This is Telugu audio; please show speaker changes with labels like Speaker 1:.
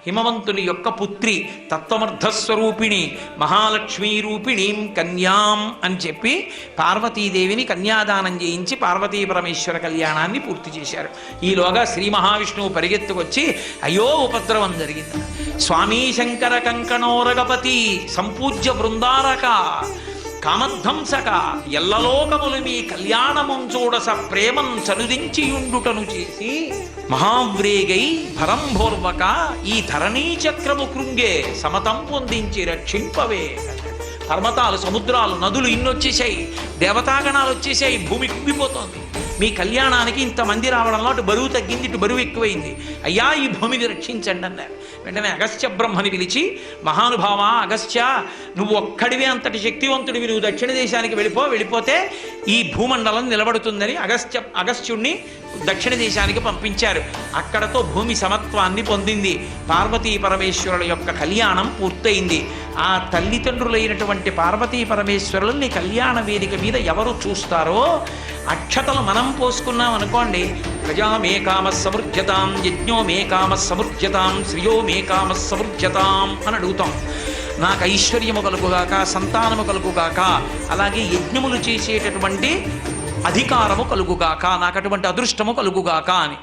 Speaker 1: హిమవంతుని యొక్క పుత్రి, తత్వమర్థస్వరూపిణి, మహాలక్ష్మీ రూపిణీం కన్యాం అని చెప్పి పార్వతీదేవిని కన్యాదానం చేయించి పార్వతీ పరమేశ్వర కళ్యాణాన్ని పూర్తి చేశారు. ఈలోగా శ్రీ మహావిష్ణువు పరిగెత్తుకొచ్చి అయ్యో ఉపద్రవం జరిగింది. స్వామీ శంకర కంకణోరగపతి సంపూజ్య బృందారక కామధ్వంసక ఎల్లలోకములు మీ కళ్యాణముం చూడస ప్రేమం చనుదించియుండుటను చేసి మహావ్రేగై భరంభోర్వక ఈ ధరణీ చక్రము కృంగే సమతం పొందించి రక్షింపవే. పర్వతాలు, సముద్రాలు, నదులు ఇన్నొచ్చేసాయి, దేవతాగణాలు వచ్చేసాయి, భూమి కుంగిపోతోంది. మీ కళ్యాణానికి ఇంతమంది రావడంలో అటు బరువు తగ్గింది, ఇటు బరువు ఎక్కువైంది. అయ్యా ఈ భూమిని రక్షించండి అన్నారు. వెంటనే అగస్త్య బ్రహ్మని పిలిచి, మహానుభావ అగస్త్య, నువ్వు ఒక్కడివే అంతటి శక్తివంతుడివి, నువ్వు దక్షిణ దేశానికి వెళ్ళిపోతే ఈ భూమండలం నిలబడుతుందని అగస్త్యుణ్ణి దక్షిణ దేశానికి పంపించారు. అక్కడతో భూమి సమత్వాన్ని పొందింది. పార్వతీ పరమేశ్వరుల యొక్క కళ్యాణం పూర్తయింది. ఆ తల్లిదండ్రులైనటువంటి పార్వతీ పరమేశ్వరుల్ని కళ్యాణ వేదిక మీద ఎవరు చూస్తారో అక్షతలు మనం పోసుకున్నాం అనుకోండి, ప్రజామే కామ సమృద్ధ్యతాం, యజ్ఞోమే కామ సమృద్ధ్యతాం, శ్రియో కామ సమృద్ధ్యతాం అని అడుగుతాం. నాకు ఐశ్వర్యము కలుగుగాక, సంతానము కలుగుగాక, అలాగే యజ్ఞములు చేసేటటువంటి అధికారము కలుగుగాక, నాకు అటువంటి అదృష్టము కలుగుగాక అని.